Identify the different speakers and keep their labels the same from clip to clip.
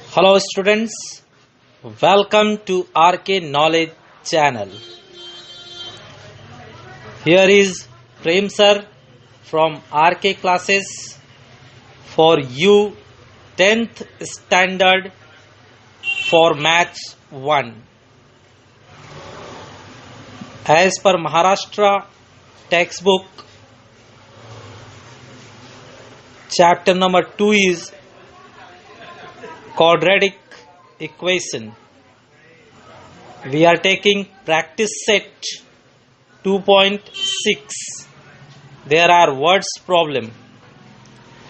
Speaker 1: Hello students, welcome to RK Knowledge channel. Here is Prem sir from RK classes for you 10th standard for Maths 1. As per Maharashtra textbook, chapter number 2 is quadratic equation. We are taking practice set 2.6. There are words problem.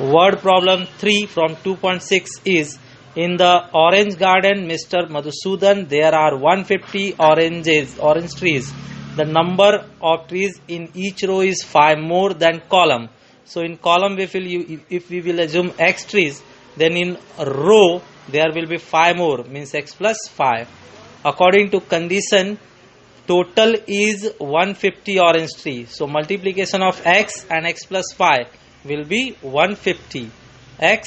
Speaker 1: Word problem 3 from 2.6 is: in the orange garden, Mr. Madhusudan, there are 150 orange trees. The number of trees in each row is 5 more than column. So in column, if we will assume x trees, then in row there will be 5 more, means x plus 5. According to condition, total is 150 orange tree. So multiplication of x and x plus 5 will be 150. X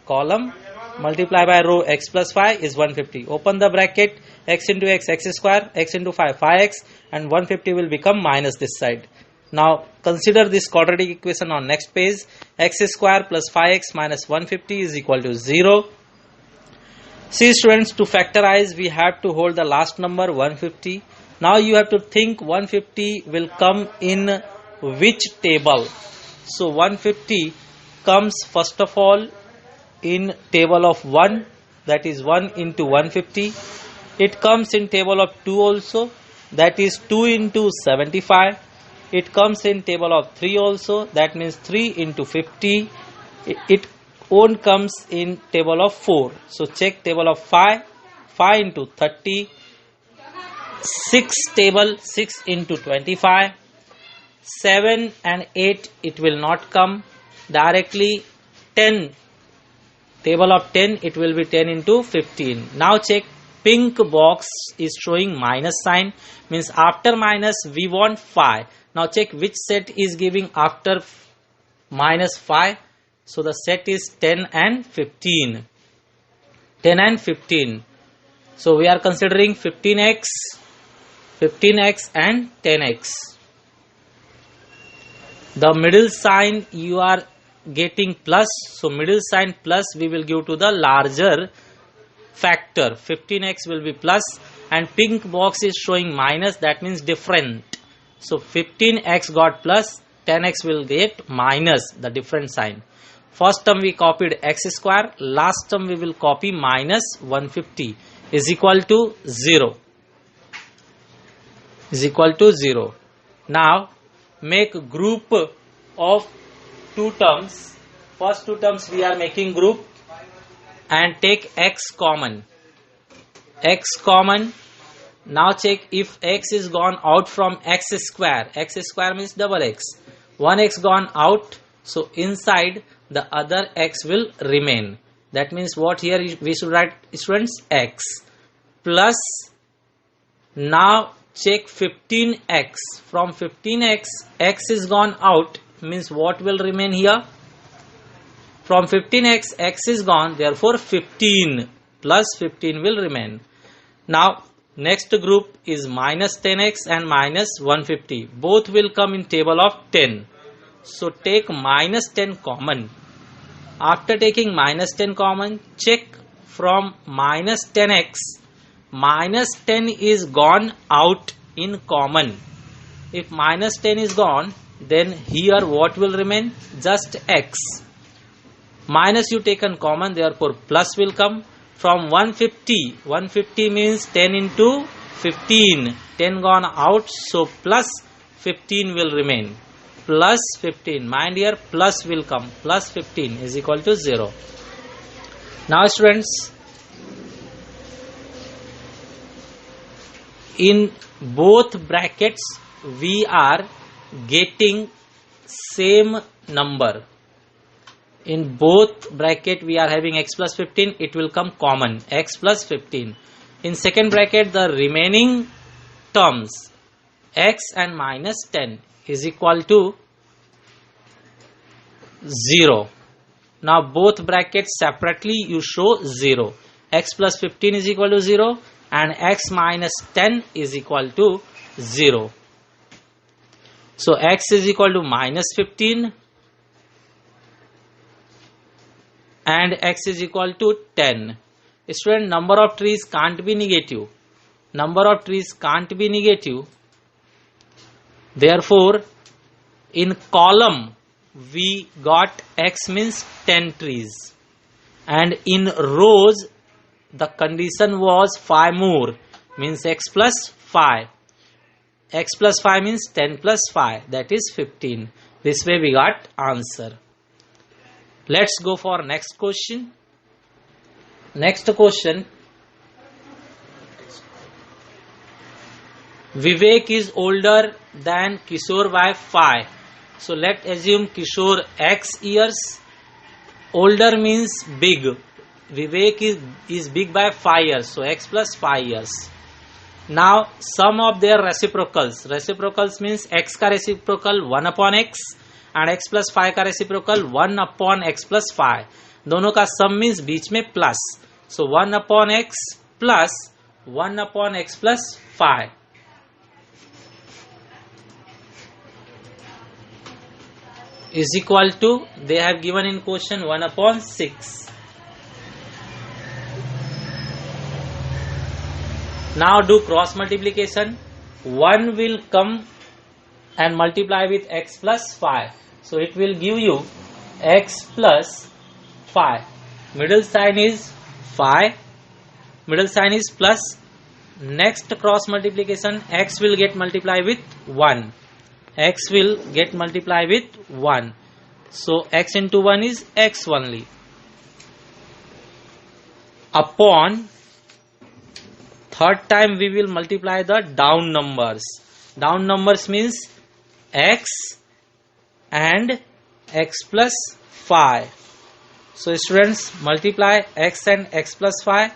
Speaker 1: column multiply by row x plus 5 is 150. Open the bracket, x into x, x square, x into 5, 5x, and 150 will become minus this side. Now consider this quadratic equation on next page. X square plus 5x minus 150 is equal to 0. See students, to factorize we have to hold the last number 150. Now you have to think 150 will come in which table. So 150 comes first of all in table of 1, that is 1 into 150. It comes in table of 2 also, that is 2 into 75. It comes in table of 3 also, that means 3 into 50. It won't comes in table of 4. So check table of 5, 5 into 30. 6 table, 6 into 25. 7 and 8 it will not come. Directly 10, table of 10 it will be 10 into 15. Now check, pink box is showing minus sign, means after minus we want 5. Now check which set is giving after minus 5. So the set is 10 and 15. 10 and 15. So we are considering 15x and 10x. The middle sign you are getting plus, so middle sign plus we will give to the larger factor. 15x will be plus, and pink box is showing minus, that means different. So 15x got plus, 10x will get minus, the different sign. First term we copied x square, last term we will copy minus 150 is equal to 0. Is equal to 0. Now make group of two terms. First two terms we are making group and take x common. X common. Now check if x is gone out from x square. X square means double x. One x gone out. So inside the other x will remain. That means what here we should write, students, x plus. Now check 15x. From 15x, x is gone out, means what will remain here? From 15x, x is gone, therefore 15 plus 15 will remain. Now next group is minus 10x and minus 150. Both will come in table of 10. So take minus 10 common. After taking minus 10 common, check from minus 10x. Minus 10 is gone out in common. If minus 10 is gone, then here what will remain? Just x. Minus you taken common, therefore plus will come. From 150, 150 means 10 into 15. 10 gone out, so plus 15 will remain. Plus 15. Mind here, plus will come. Plus 15 is equal to 0. Now students, in both brackets we are getting same number. In both bracket we are having x plus 15, it will come common, x plus 15. In second bracket the remaining terms x and minus 10, is equal to 0. Now both brackets separately you show 0. X plus 15 is equal to 0 and x minus 10 is equal to 0. So x is equal to minus 15 and x is equal to 10. Student, number of trees can't be negative. Number of trees can't be negative. Therefore, in column we got x means 10 trees, and in rows the condition was 5 more, means x plus 5. X plus 5 means 10 plus 5, that is 15. This way we got answer. Let's go for next question. Next question. Vivek is older than Kishore by 5. So let's assume Kishore x years. Older means big. Vivek is big by 5 years. So x plus 5 years. Now sum of their reciprocals. Reciprocals means x का reciprocal 1 upon x and x plus 5 का reciprocal 1 upon x plus 5. दोनों का sum means बीच में plus. So 1 upon x plus 1 upon x plus 5. Is equal to, they have given in question 1 upon 6. Now do cross multiplication. 1 will come and multiply with x plus 5. So it will give you x plus 5. Middle sign is 5. Middle sign is plus. Next cross multiplication, x will get multiplied with 1. X will get multiplied with 1. So x into 1 is x only. Upon third time we will multiply the down numbers. Down numbers means x and x plus 5. So students, multiply x and x plus 5.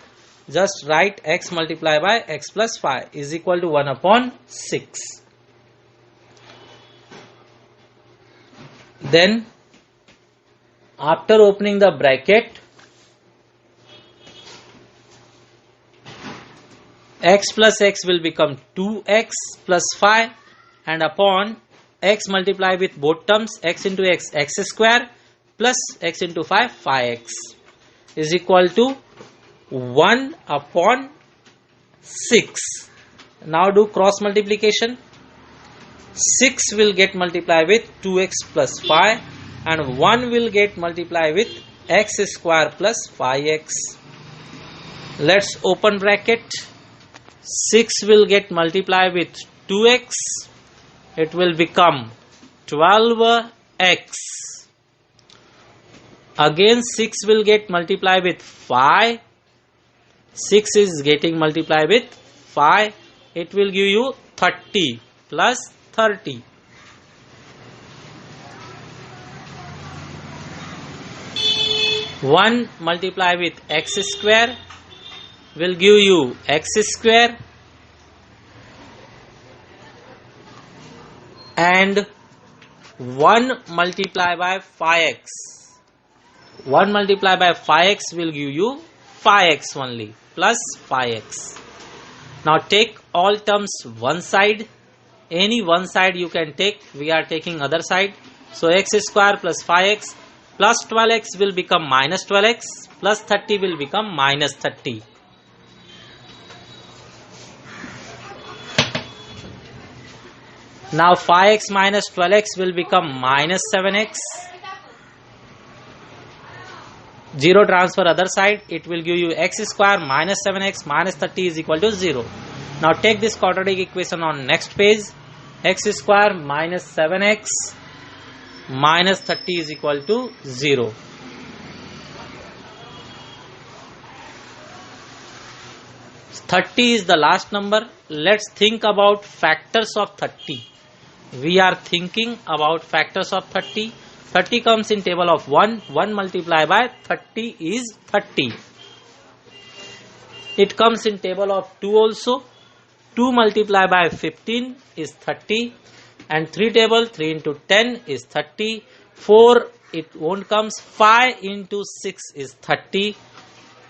Speaker 1: Just write x multiplied by x plus 5 is equal to 1 upon 6. Then after opening the bracket, x plus x will become 2x plus 5, and upon x multiply with both terms, x into x, x square plus x into 5, 5x is equal to 1 upon 6. Now do cross multiplication. 6 will get multiplied with 2x plus 5 and 1 will get multiplied with x square plus 5x. Let's open bracket. 6 will get multiplied with 2x. It will become 12x. Again 6 will get multiplied with 5. 6 is getting multiplied with 5. It will give you 30 plus 30. One multiply with x square will give you x square, and 1 multiply by 5x. 1 multiply by 5x will give you 5x only plus 5x. Now take all terms one side. Any one side you can take. We are taking other side. So x square plus 5x plus 12x will become minus 12x plus 30 will become minus 30. Now 5x minus 12x will become minus 7x. 0 transfer other side. It will give you x square minus 7x minus 30 is equal to 0. Now take this quadratic equation on next page. X square minus 7x minus 30 is equal to 0. Thirty is the last number. Let's think about factors of 30. We are thinking about factors of 30. 30 comes in table of 1. 1 multiplied by 30 is 30. It comes in table of 2 also. 2 multiplied by 15 is 30. and 3 table, 3 into 10 is 30, 4 it won't comes, 5 into 6 is 30.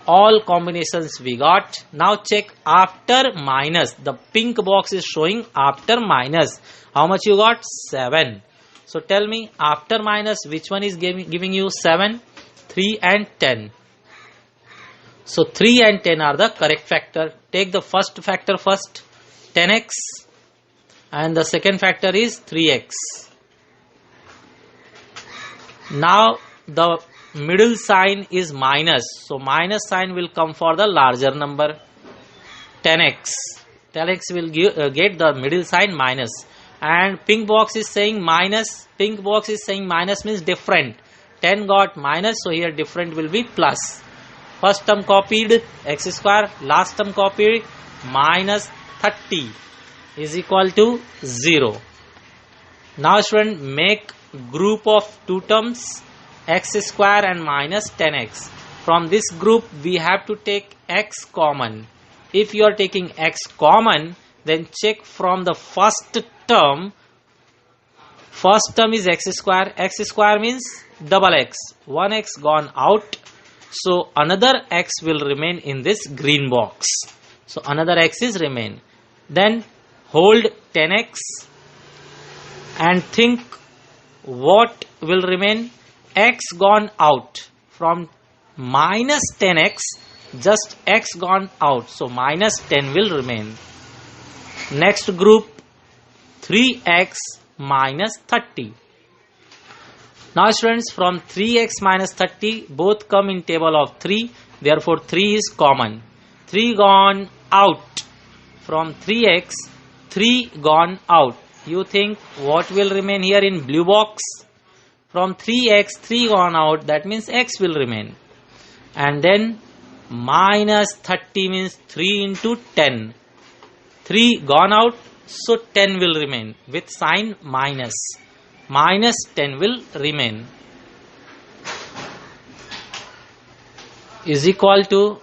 Speaker 1: All combinations we got. Now check after minus. The pink box is showing after minus. How much you got? 7. So tell me after minus which one is giving you 7? 3 and 10. So 3 and 10 are the correct factor. Take the first factor first, 10x, and the second factor is 3x. Now the middle sign is minus, so minus sign will come for the larger number, 10x. 10x will get the middle sign minus, and pink box is saying minus. Pink box is saying minus means different. 10 got minus, so here different will be plus. First term copied, x square, last term copied, minus 30 is equal to 0. Now student, make group of two terms, x square and minus 10x. From this group we have to take x common. If you are taking x common, then check from the first term. First term is x square means double x, 1x gone out, so another x will remain in this green box. So another x is remain. Then hold 10x and think what will remain. X gone out. From minus 10x, just x gone out, so minus 10 will remain. Next group, 3x minus 30. Now students, from 3x minus 30 both come in table of 3, therefore 3 is common. 3 gone out. From 3x, 3 gone out. You think what will remain here in blue box? From 3x, 3 gone out, that means x will remain. And then minus 30 means 3 into 10. 3 gone out, so 10 will remain with sign minus. Minus 10 will remain. Is equal to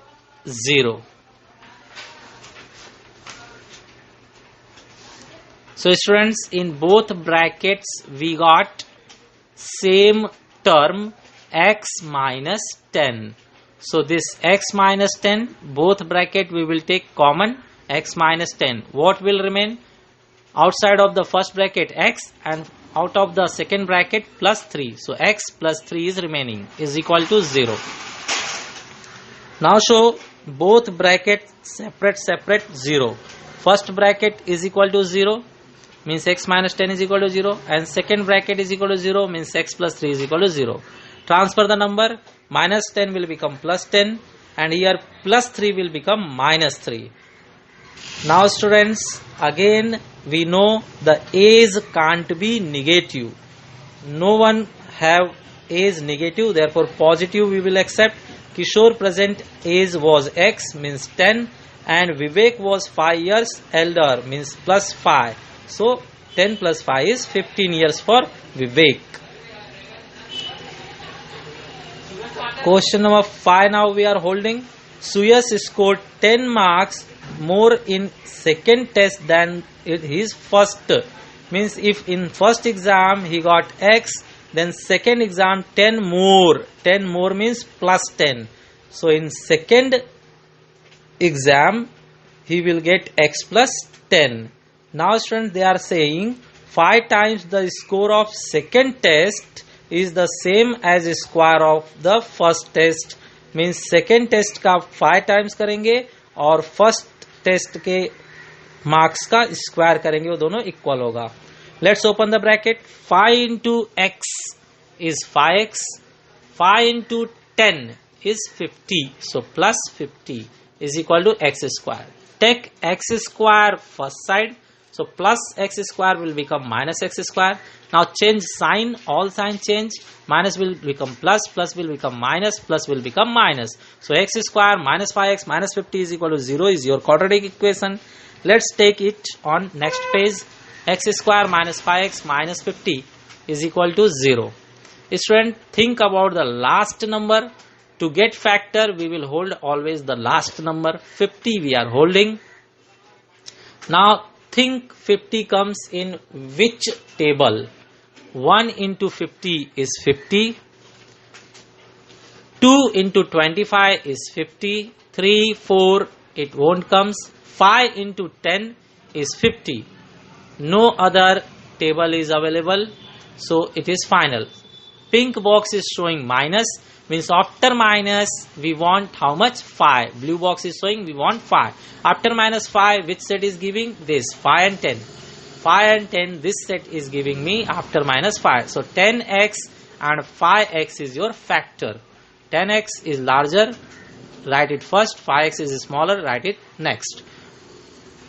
Speaker 1: 0. So students, in both brackets we got same term, x minus 10. So this x minus 10, both bracket we will take common, x minus 10. What will remain? Outside of the first bracket x, and out of the second bracket plus 3. So x plus 3 is remaining, is equal to 0. Now show both brackets separate 0. First bracket is equal to 0, means x minus 10 is equal to 0, and second bracket is equal to 0, means x plus 3 is equal to 0. Transfer the number, minus 10 will become plus 10, and here plus 3 will become minus 3. Now students, again we know the age can't be negative. No one have age negative, therefore positive we will accept. Kishore present age was x, means 10, and Vivek was 5 years elder, means plus 5. So 10 plus 5 is 15 years for Vivek. Question number 5 now we are holding. Suyas scored 10 marks more in second test than his first. Means if in first exam he got x, then second exam 10 more. 10 more means plus 10. So in second exam he will get x plus 10. Now students, they are saying 5 times the score of second test is the same as square of the first test. Means second test का 5 times करेंगे और first test के marks का square करेंगे, वो दोनों equal होगा. Let's open the bracket. 5 into x is 5x. 5 into 10 is 50. So plus 50 is equal to x square. Take x square first side. So plus x square will become minus x square. Now change sign, all sign change. Minus will become plus, plus will become minus, plus will become minus. So x square minus 5x minus 50 is equal to 0 is your quadratic equation. Let's take it on next page. X square minus 5x minus 50 is equal to 0. Student, think about the last number. To get factor, we will hold always the last number. 50 we are holding. Now think 50 comes in which table? 1 into 50 is 50. 2 into 25 is 50. 3, 4, it won't comes. 5 into 10 is 50. No other table is available, so it is final. Pink box is showing minus, means after minus we want how much? 5. Blue box is showing we want 5. After minus 5, which set is giving? This 5 and 10. 5 and 10, this set is giving me after minus 5. So 10x and 5x is your factor. 10x is larger, write it first. 5x is smaller, write it next.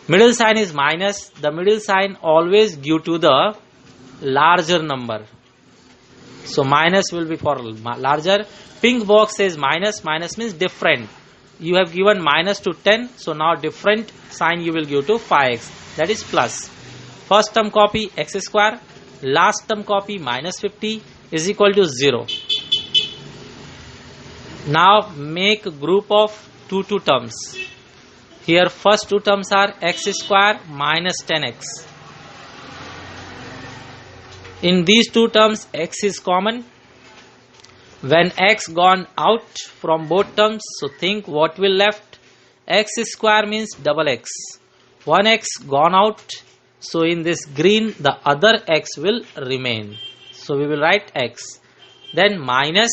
Speaker 1: Middle sign is minus. The middle sign always give to the larger number. So minus will be for larger. Pink box says minus. Minus means different. You have given minus to 10. So now different sign you will give to 5x. That is plus. First term copy x square. Last term copy minus 50 is equal to 0. Now make a group of two terms. Here first two terms are x square minus 10x. In these two terms x is common. When x gone out from both terms, so think what will left? X square means double x. 1x gone out, so in this green the other x will remain. So we will write x. Then minus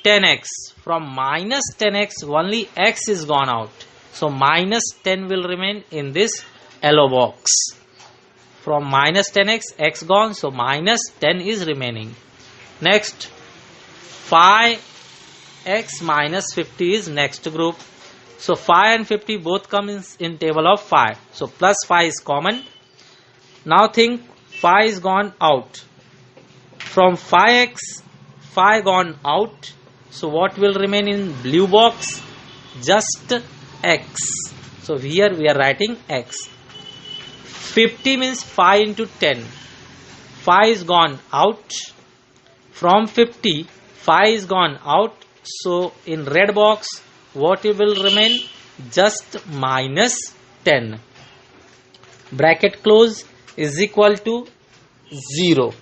Speaker 1: 10x. From minus 10x only x is gone out. So minus 10 will remain in this yellow box. From minus 10x, x gone, so minus 10 is remaining. Next, 5x minus 50 is next group. So 5 and 50 both come in table of 5. So plus 5 is common. Now think 5 is gone out. From 5x, 5 gone out. So what will remain in blue box? Just x. So here we are writing x. 50 means 5 into 10. 5 is gone out. From 50, 5 is gone out. So in red box, what will remain? Just minus 10. Bracket close is equal to 0.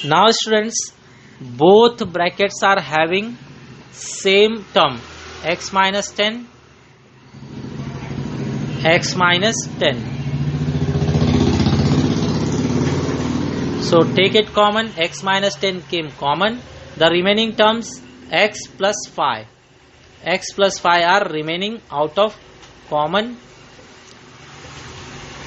Speaker 1: Now students, both brackets are having same term, x minus 10, x minus 10. So take it common, x minus 10 came common. The remaining terms x plus 5. X plus 5 are remaining out of common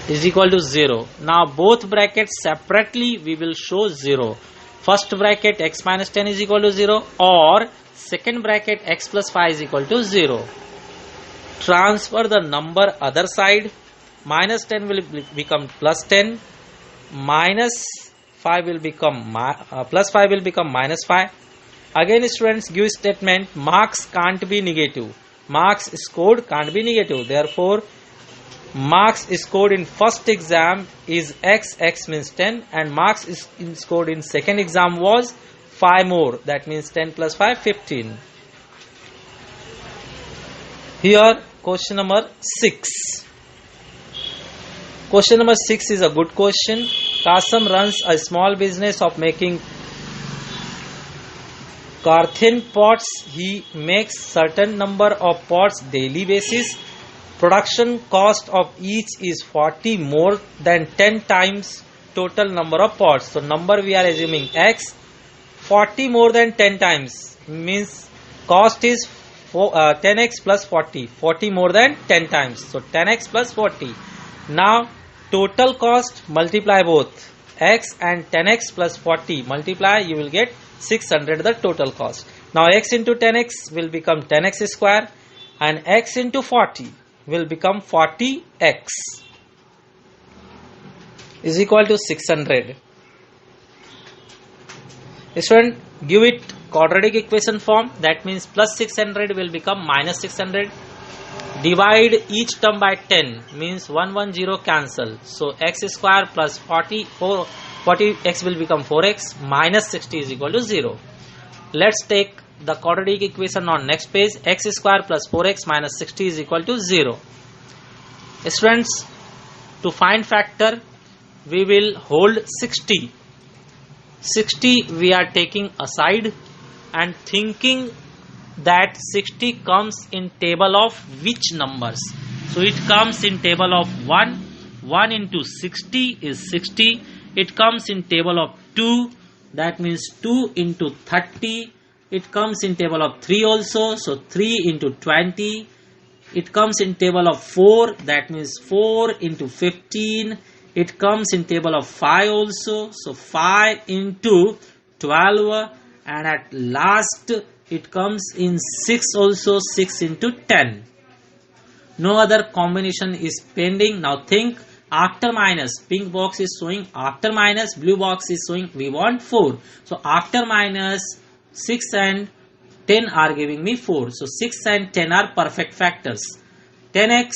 Speaker 1: is equal to 0. Now both brackets separately we will show 0. First bracket x minus 10 is equal to 0 or second bracket x plus 5 is equal to 0. Transfer the number other side. Minus 10 will become plus 10. Minus 5 will become plus 5 will become minus 5. Again students, give statement, marks can't be negative. Marks scored can't be negative. Therefore, marks scored in first exam is x means 10, and marks scored in second exam was 5 more. That means 10 plus 5, 15. Here question number 6. Question number 6 is a good question. Kasam runs a small business of making Carthen pots. He makes certain number of pots daily basis. Production cost of each is 40 more than 10 times total number of pots. So number we are assuming x. 40 more than 10 times means cost is 10x plus 40. 40 more than 10 times. So 10x plus 40. Now total cost, multiply both x and 10x plus 40. Multiply, you will get 600 the total cost. Now x into 10x will become 10x square and x into 40 will become 40x is equal to 600. Student, give it quadratic equation form. That means plus 600 will become minus 600. Divide each term by 10 means 110 cancel. So x square plus 40x will become 4x minus 60 is equal to 0. Let's take the quadratic equation on next page. X square plus 4x minus 60 is equal to 0. Students, To find factor, we will hold 60. 60 we are taking aside and thinking that 60 comes in table of which numbers. So it comes in table of 1. 1 into 60 is 60. It comes in table of 2, that means 2 into 30. It comes in table of 3 also, so 3 into 20. It comes in table of 4, that means 4 into 15. It comes in table of 5 also, so 5 into 12, and at last it comes in 6 also, 6 into 10. No other combination is pending. Now think, after minus, pink box is showing after minus, blue box is showing we want 4. So after minus, 6 and 10 are giving me 4. So 6 and 10 are perfect factors. 10x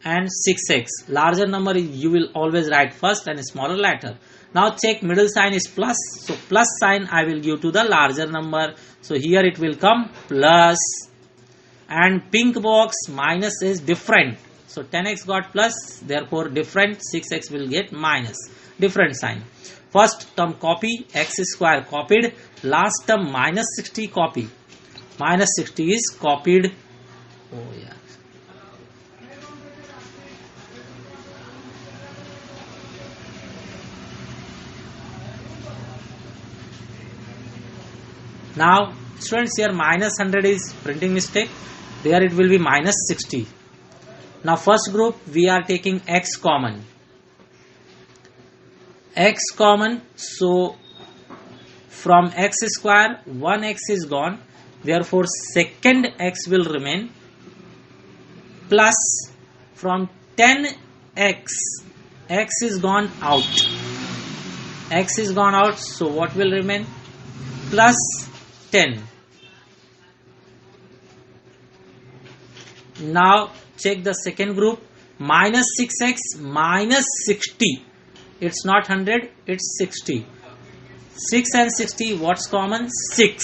Speaker 1: and 6x. Larger number you will always write first and smaller later. Now check, middle sign is plus. So plus sign I will give to the larger number. So here it will come plus. And pink box minus is different. So 10x got plus, therefore different, 6x will get minus. Different sign. First term copy, x square copied. Last term minus 60 copy. Minus 60 is copied. Oh yeah. Now students, here minus 100 is printing mistake. There it will be minus 60. Now first group we are taking x common. X common, so from x square 1x is gone, therefore second x will remain, plus from 10x, x is gone out. X is gone out, so what will remain? Plus 10. Now check the second group, minus 6x minus 60. It's not 100, it's 60. 6 and 60, what's common? 6.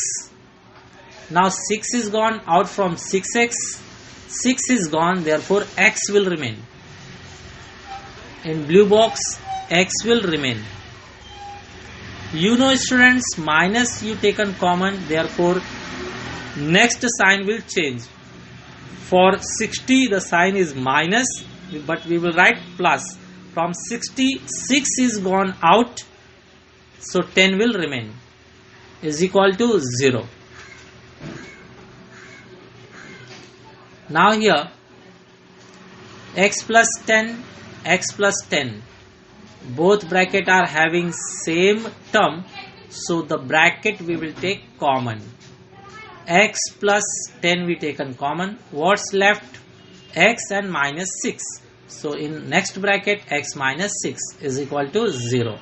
Speaker 1: Now 6 is gone out from 6x. 6 is gone, therefore x will remain. In blue box, x will remain. You know students, minus you taken common, therefore next sign will change. For 60 the sign is minus, but we will write plus. From 60, 6 is gone out, so 10 will remain, is equal to 0. Now here x plus 10, x plus 10, both bracket are having same term, so the bracket we will take common. X plus 10 we taken common. What's left? X and minus 6. So in next bracket x minus 6 is equal to 0.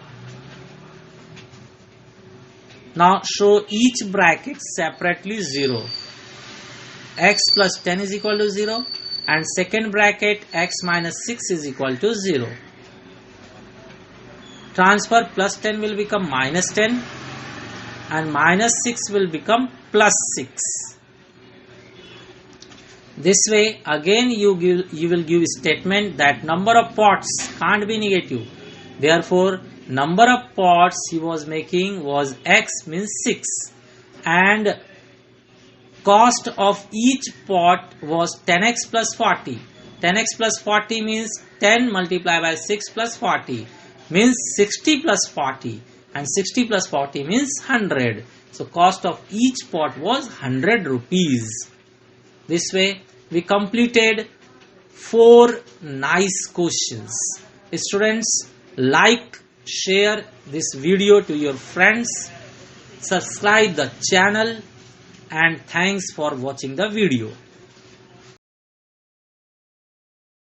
Speaker 1: Now show each bracket separately 0. X plus 10 is equal to 0 and second bracket x minus 6 is equal to 0. Transfer, plus 10 will become minus 10 and minus 6 will become plus 6. This way again you will give statement that number of pots can't be negative. Therefore number of pots he was making was x, means 6, and cost of each pot was 10x plus 40. 10x plus 40 means 10 multiplied by 6 plus 40 means 60 plus 40, and 60 plus 40 means 100. So cost of each pot was 100 rupees. This way we completed 4 nice questions. Students, like, share this video to your friends, subscribe the channel, and thanks for watching the video.